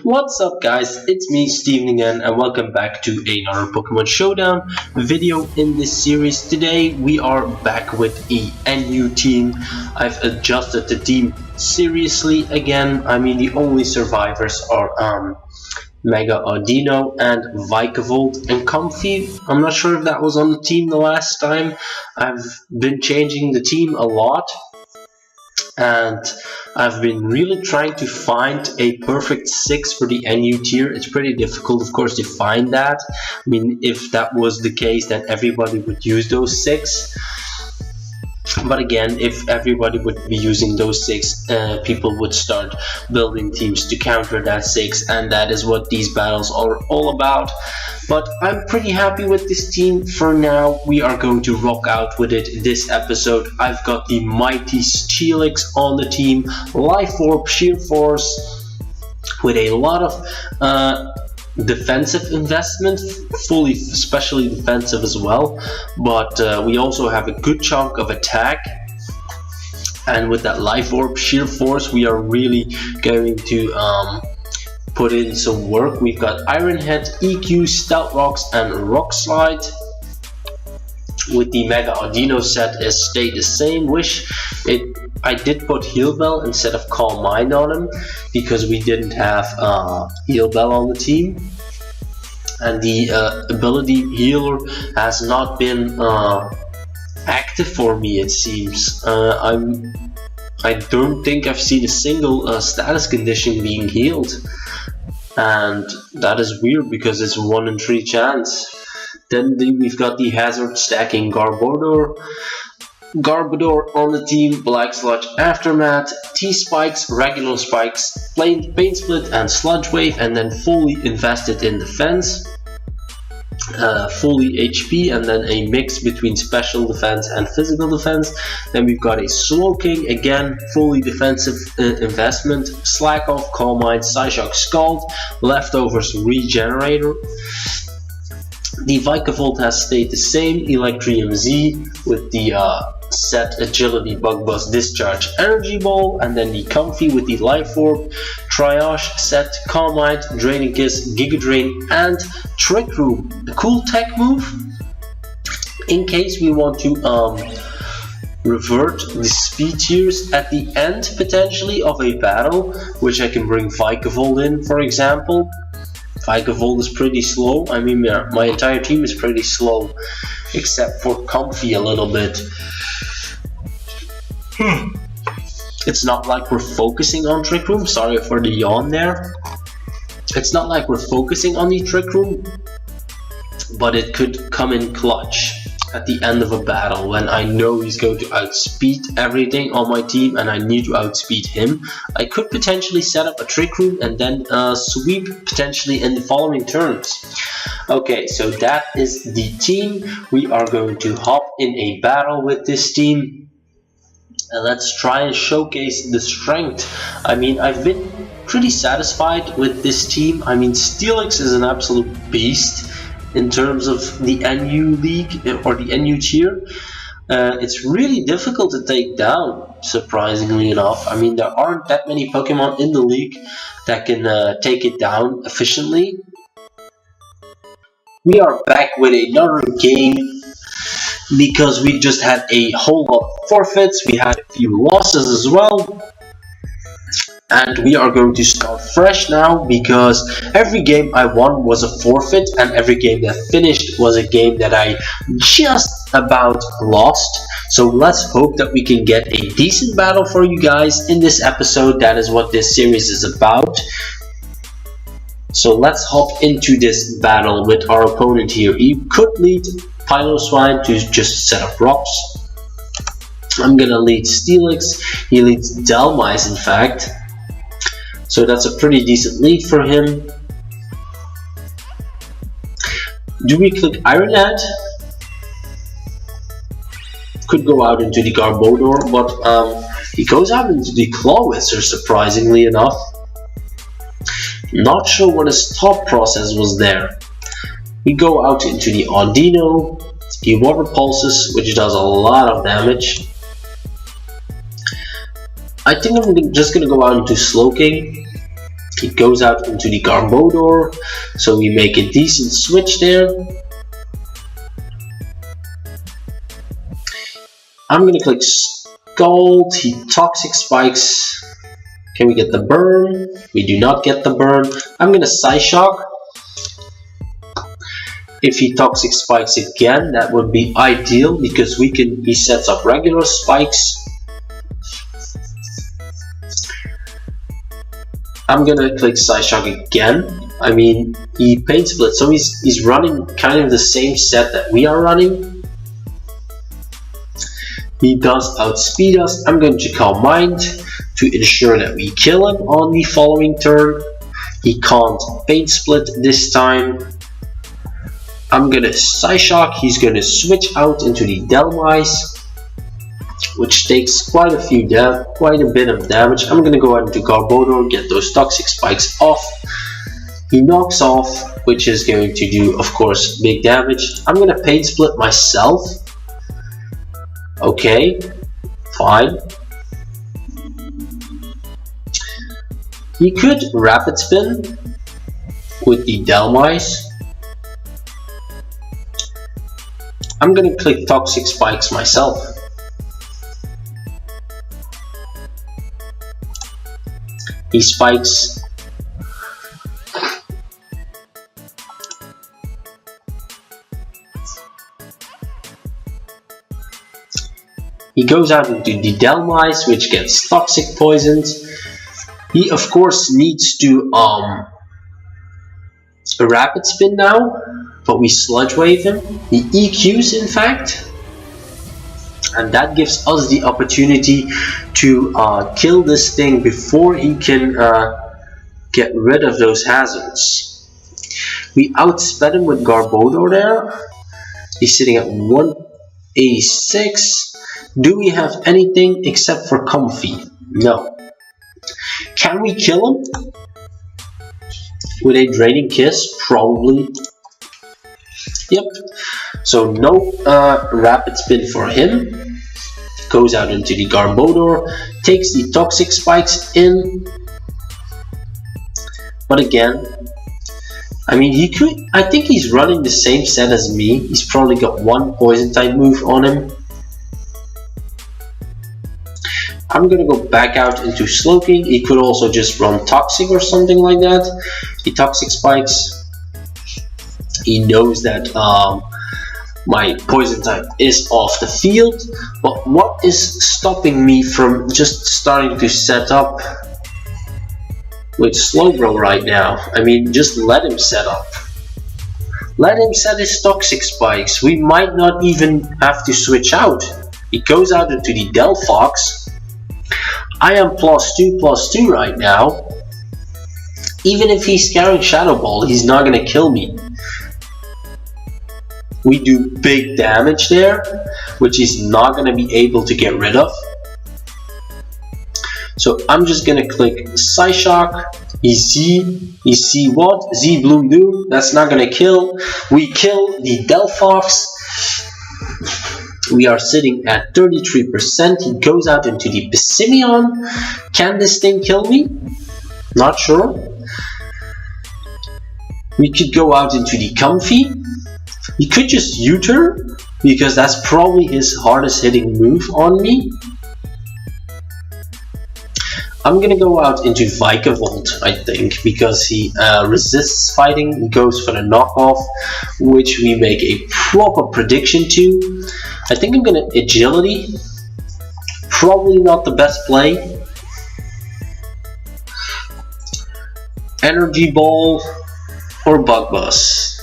What's up guys, it's me Steven again and welcome back to another Pokemon Showdown video in this series. Today we are back with a new team. I've adjusted the team seriously again. The only survivors are Mega Audino and Vikavolt and Comfy. I'm not sure if that was on the team the last time. I've been changing the team a lot, and I've been really trying to find a perfect 6 for the NU tier. It's pretty difficult, of course, to find that. If that was the case, then everybody would use those 6. But again, if everybody would be using those 6, people would start building teams to counter that 6, and that is what these battles are all about. But I'm pretty happy with this team for now. We are going to rock out with it this episode. I've got the mighty Steelix on the team, Life Orb, Sheer Force, with a lot of defensive investment, especially defensive as well, but we also have a good chunk of attack, and with that Life Orb, Sheer Force, we are really going to put in some work. We've got Iron Head, EQ, Stout Rocks and Rock Slide. With the Mega Audino set, it stayed the same. I did put Heal Bell instead of Calm Mind on him because we didn't have Heal Bell on the team, and the ability Healer has not been active for me, it seems. I don't think I've seen a single status condition being healed, and that is weird because it's 1 in 3 chance. Then we've got the hazard stacking Garbodor on the team, Black Sludge, Aftermath, T-Spikes, regular Spikes, Pain Split and Sludge Wave, and then fully invested in defense, fully HP, and then a mix between special defense and physical defense. Then we've got a Slowking, again fully defensive investment, Slack Off, Calm Mind, Psyshock, Scald, Leftovers, Regenerator. The Vikavolt has stayed the same, Electrium Z with the set Agility, Bug Buzz, Discharge, Energy Ball, and then the Comfy with the Life Orb, Triage, Set, Calm Mind, Draining Kiss, Giga Drain, and Trick Room. A cool tech move in case we want to revert the speed tiers at the end potentially of a battle, which I can bring Vikavolt in, for example. Vikavolt is pretty slow. My entire team is pretty slow, except for Comfy a little bit. It's not like we're focusing on Trick Room. Sorry for the yawn there. It's not like we're focusing on the Trick Room, but it could come in clutch at the end of a battle when I know he's going to outspeed everything on my team and I need to outspeed him. I could potentially set up a Trick Room and then sweep potentially in the following turns. Okay, so that is the team. We are going to hop in a battle with this team, and let's try and showcase the strength. I've been pretty satisfied with this team. Steelix is an absolute beast in terms of the NU league or the NU tier. It's really difficult to take down, surprisingly enough. There aren't that many Pokemon in the league that can take it down efficiently. We are back with another game because we just had a whole lot of forfeits. We had a few losses as well. And we are going to start fresh now because every game I won was a forfeit, and every game that finished was a game that I just about lost. So let's hope that we can get a decent battle for you guys in this episode. That is what this series is about. So let's hop into this battle with our opponent here. He could lead Piloswine to just set up rocks. I'm gonna lead Steelix. He leads Delmise, in fact. So that's a pretty decent lead for him. Do we click Iron Head? Could go out into the Garbodor, but he goes out into the Claw Whisper, surprisingly enough. Not sure what his thought process was there. We go out into the Audino. He Water Pulses, which does a lot of damage. I think I'm just gonna go out into Slowking. He goes out into the Garbodor, so we make a decent switch there. I'm gonna click Scald. He Toxic Spikes. Can we get the burn? We do not get the burn. I'm gonna Psyshock. If he Toxic Spikes again, that would be ideal because he sets up regular spikes. I'm gonna click Psyshock again. I mean, he Pain Split, so he's running kind of the same set that we are running. He does outspeed us. I'm going to Calm Mind to ensure that we kill him on the following turn. He can't Pain Split this time. I'm gonna Psyshock. He's gonna switch out into the Delmise, which takes quite a bit of damage. I'm gonna go out into Garbodor, get those Toxic Spikes off. He knocks off, which is going to do, of course, big damage. I'm gonna Pain Split myself. Okay, fine. He could Rapid Spin with the Delmise. I'm gonna click Toxic Spikes myself. He spikes. He goes out into the Delmise, which gets Toxic Poisoned. He of course needs to a Rapid Spin now, but we Sludge Wave him. He EQs in fact, and that gives us the opportunity to kill this thing before he can get rid of those hazards. We outsped him with Garbodor there. He's sitting at 186. Do we have anything except for Comfy? No. Can we kill him with a Draining Kiss? Probably. Yep. So no Rapid Spin for him. Goes out into the Garbodor, takes the Toxic Spikes in. But again, I mean, I think he's running the same set as me. He's probably got one Poison type move on him. I'm gonna go back out into Slowking. He could also just run Toxic or something like that. He Toxic Spikes. He knows that my Poison type is off the field, but what is stopping me from just starting to set up with Slowbro right now? I mean, just let him set up. Let him set his Toxic Spikes. We might not even have to switch out. He goes out into the Delphox. I am +2/+2 right now. Even if he's carrying Shadow Ball, he's not gonna kill me. We do big damage there, which he's not gonna be able to get rid of. So I'm just gonna click Psyshock. You see what? Z Bloom Doom. That's not gonna kill. We kill the Delphox. We are sitting at 33%. He goes out into the Pissimion. Can this thing kill me? Not sure. We could go out into the Comfy. He could just U-turn, because that's probably his hardest hitting move on me. I'm gonna go out into Vikavolt, I think, because he resists fighting. He goes for the knockoff, which we make a proper prediction to. I think I'm gonna Agility. Probably not the best play. Energy Ball or Bug Buzz.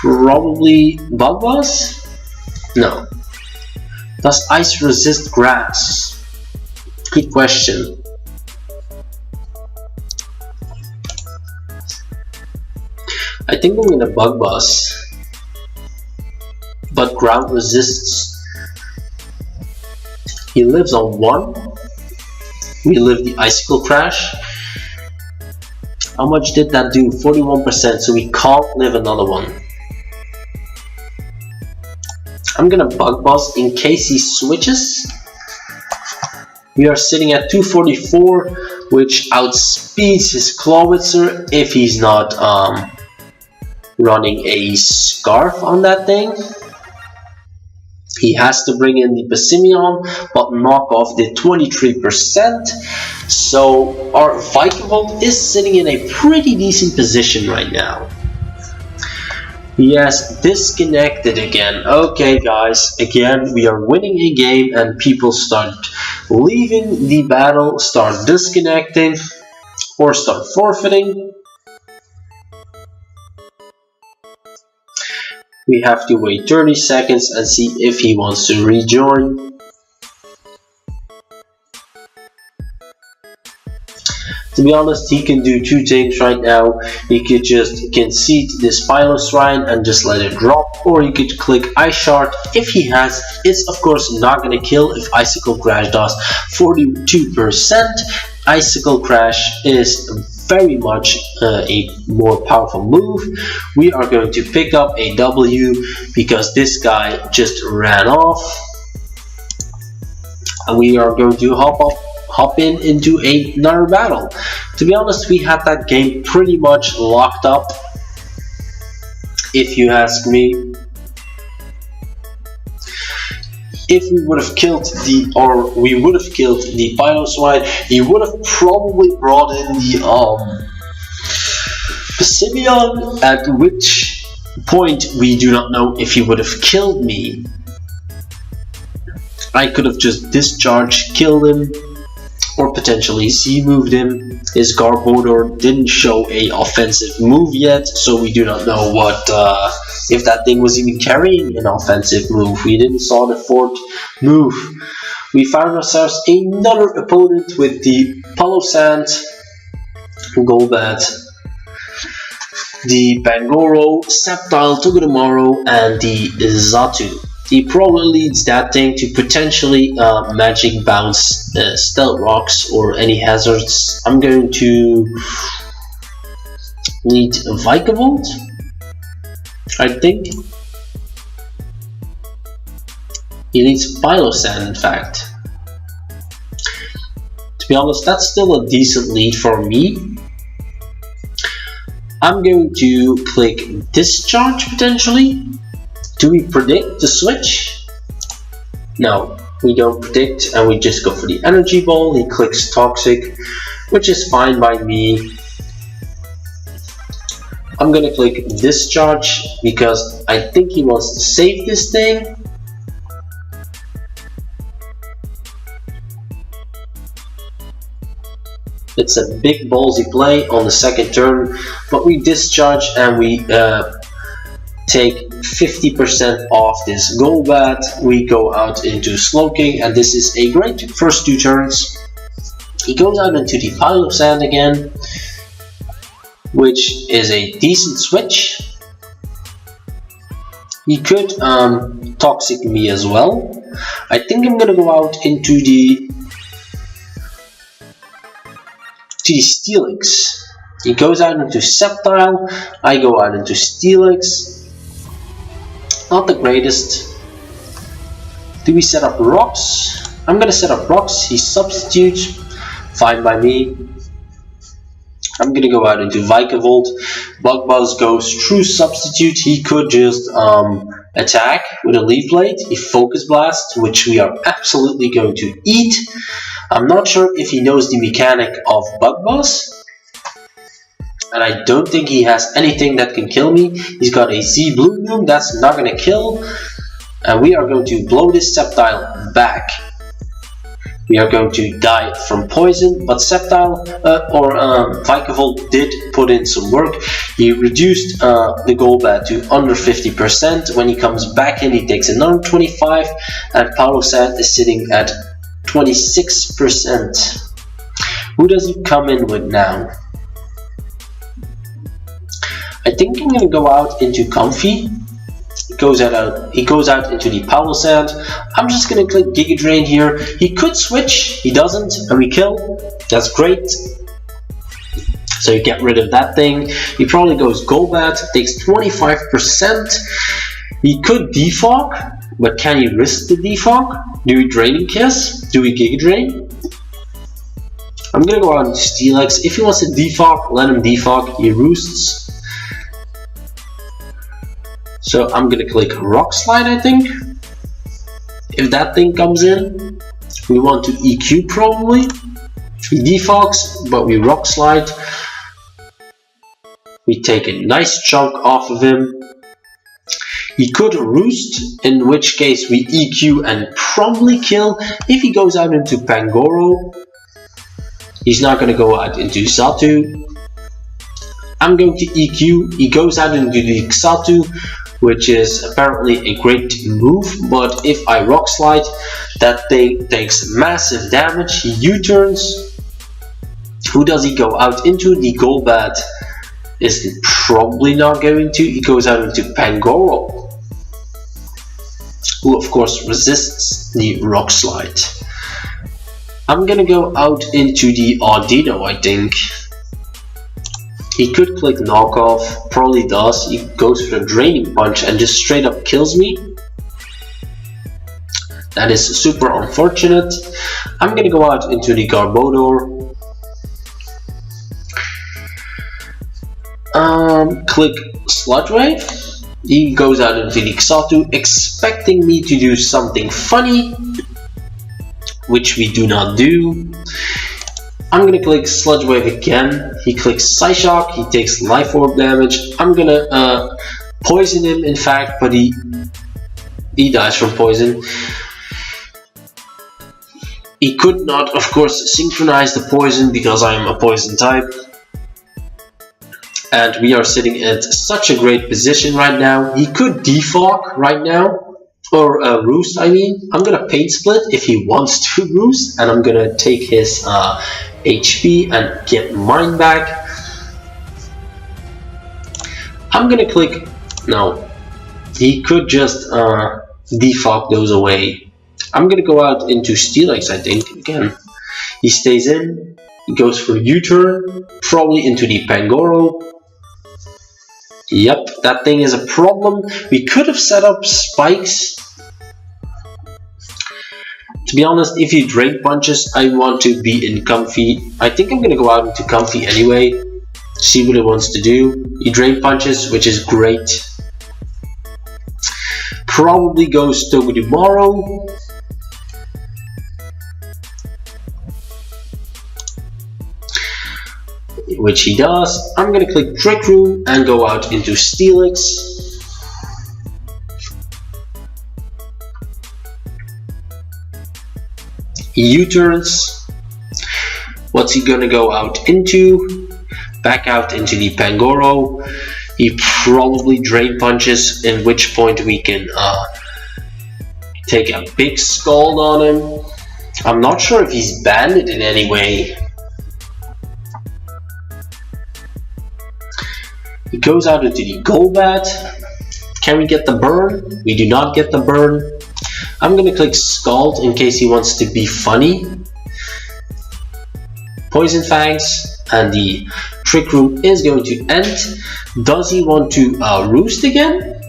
Probably Bug Buzz? No. Does Ice resist grass? Good question. I think I'm gonna Bug Buzz. But ground resists. He lives on 1. We live the Icicle Crash. How much did that do? 41%, so we can't live another one. I'm gonna Bug Buzz in case he switches. We are sitting at 244. which outspeeds his Clawitzer if he's not running a Scarf on that thing. He has to bring in the Passimian, but knock off the 23%. So our Vikavolt is sitting in a pretty decent position right now. He has disconnected again. Okay guys, again we are winning a game and people start leaving the battle, start disconnecting, or start forfeiting. We have to wait 30 seconds and see if he wants to rejoin. To be honest, he can do two things right now. He could just concede this Piloswine and just let it drop, or he could click Ice Shard if he has. It's of course not going to kill if Icicle Crash does 42%. Icicle Crash is very much a more powerful move. We are going to pick up a W because this guy just ran off. And we are going to hop into another battle. To be honest, we had that game pretty much locked up, if you ask me. If we would have killed the Piloswine, he would have probably brought in the Passimian, at which point we do not know if he would have killed me. I could have just discharged, killed him, or potentially Z-moved him. His Garbodor didn't show a offensive move yet, so we do not know what if that thing was even carrying an offensive move. We didn't saw the fourth move. We found ourselves another opponent with the Palossand, Golbat, the Pangoro, Sceptile, Togedemaru, and the Xatu. He probably leads that thing to potentially Magic Bounce Stealth Rocks or any hazards. I'm going to lead Vikavolt, I think. He leads Pilosand, in fact. To be honest, that's still a decent lead for me. I'm going to click Discharge potentially. Do we predict the switch? No, we don't predict, and we just go for the Energy Ball. He clicks Toxic, which is fine by me. I'm gonna click Discharge because I think he wants to save this thing. It's a big ballsy play on the second turn, but we discharge and we take 50% off this Golbat. We go out into Slowking, and this is a great first two turns. He goes out into the Pilosand again, which is a decent switch. He could Toxic me as well. I think I'm gonna go out into the Steelix. He goes out into Sceptile, I go out into Steelix. Not the greatest. Do we set up rocks? I'm gonna set up rocks. He substitutes, fine by me. I'm gonna go out into Vikavolt. Bug Buzz goes true substitute. He could just attack with a Leaf Blade, a Focus Blast, which we are absolutely going to eat. I'm not sure if he knows the mechanic of Bug Buzz, and I don't think he has anything that can kill me. He's got a Z Blue Moon, that's not gonna kill, and we are going to blow this Sceptile back. We are going to die from poison, but Sceptile Vikavolt did put in some work. He reduced the Golbat to under 50%. When he comes back in, he takes another 25, and Pilosand is sitting at 26%. Who does he come in with now? I think I'm gonna go out into Comfy. He goes out into the Pilosand. I'm just gonna click Giga Drain here. He could switch, he doesn't, and we kill. That's great. So you get rid of that thing. He probably goes Golbat, takes 25%. He could Defog, but can he risk the Defog? Do we Draining Kiss? Do we Giga Drain? I'm gonna go out into Steelix. If he wants to defog, let him defog. He roosts. So I'm gonna click Rock Slide, I think. If that thing comes in, we want to EQ probably. He defogs, but we Rock Slide. We take a nice chunk off of him. He could roost, in which case we EQ and probably kill. If he goes out into Pangoro, he's not going to go out into Xatu. I'm going to EQ. He goes out into the Xatu, which is apparently a great move, but if I Rock Slide, that thing takes massive damage. He U-turns. Who does he go out into? The Golbat is probably not going to. He goes out into Pangoro, who of course resists the Rock Slide. I'm gonna go out into the Audino, I think. He could click knockoff, probably does. He goes for a draining punch and just straight up kills me. That is super unfortunate. I'm gonna go out into the Garbodor. Click Sludge Wave. He goes out into the Xatu, expecting me to do something funny, which we do not do. I'm gonna click Sludge Wave again. He clicks Psyshock. He takes Life Orb damage. I'm gonna poison him, in fact, but he dies from poison. He could not, of course, synchronize the poison because I am a poison type. And we are sitting at such a great position right now. He could defog right now, or roost, I mean. I'm gonna paint split if he wants to roost, and I'm gonna take his HP and get mine back. I'm gonna click, no, he could just defog those away. I'm gonna go out into Steelix, I think, again. He stays in, he goes for U-turn, probably into the Pangoro. Yep, that thing is a problem. We could have set up spikes. To be honest, if he drain punches, I want to be in comfy. I think I'm gonna go out into comfy anyway. See what it wants to do. He drain punches, which is great. Probably goes Togedemaru. Which he does. I'm gonna click Trick Room and go out into Steelix. He U-turns. What's he gonna go out into? Back out into the Pangoro. He probably drain punches, in which point we can take a big scald on him. I'm not sure if he's banded in any way. He goes out into the Golbat. Can we get the burn? We do not get the burn. I'm gonna click Scald in case he wants to be funny. Poison Fangs, and the Trick Room is going to end. Does he want to roost again?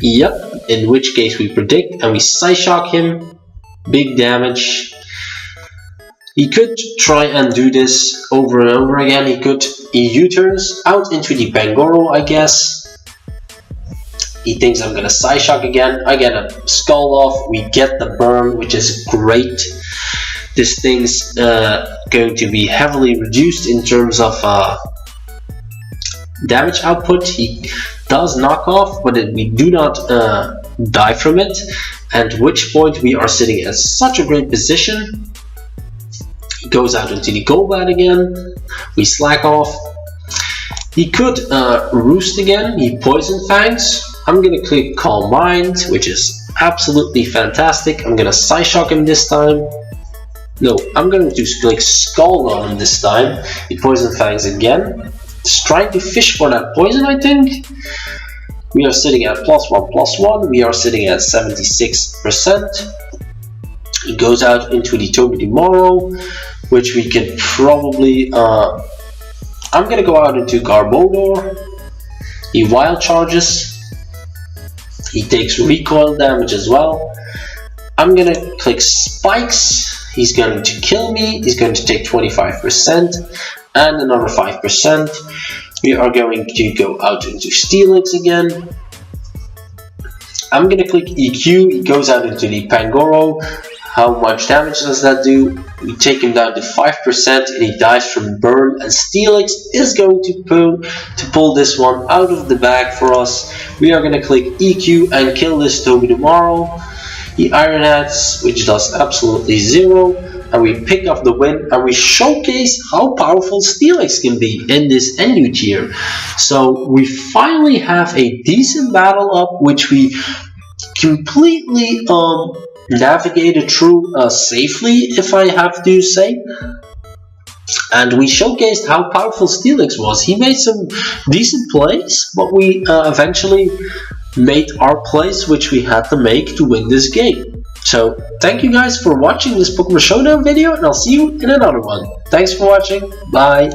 Yep, in which case we predict and we Psyshock him. Big damage. He could try and do this over and over again. He U-turns out into the Pangoro, I guess. He thinks I'm gonna Psyshock again. I get a Skull off. We get the burn, which is great. This thing's going to be heavily reduced in terms of damage output. He does knock off, but we do not die from it. At which point we are sitting at such a great position. He goes out into the Golbat again. We slack off. He could roost again. He Poison Fangs. I'm gonna click Calm Mind, which is absolutely fantastic. I'm gonna Psyshock him this time. No, I'm going to click Scald on him this time. He Poison Fangs again. Just trying to fish for that poison, I think. We are sitting at +1/+1. We are sitting at 76%. He goes out into the Togedemaru, which we can probably... I'm gonna go out into Garbodor. He Wild Charges. He takes recoil damage as well. I'm gonna click Spikes. He's going to kill me. He's going to take 25% and another 5%. We are going to go out into Steelix again. I'm going to click EQ. He goes out into the Pangoro. How much damage does that do? We take him down to 5% and he dies from burn, and Steelix is going to pull this one out of the bag for us. We are going to click EQ and kill this Toby tomorrow. He Iron Hats, which does absolutely 0, and we pick up the win, and we showcase how powerful Steelix can be in this NU tier. So we finally have a decent battle up, which we completely navigated through safely, if I have to say. And we showcased how powerful Steelix was. He made some decent plays, but we eventually made our plays, which we had to make to win this game. So thank you guys for watching this Pokémon Showdown video, and I'll see you in another one. Thanks for watching. Bye.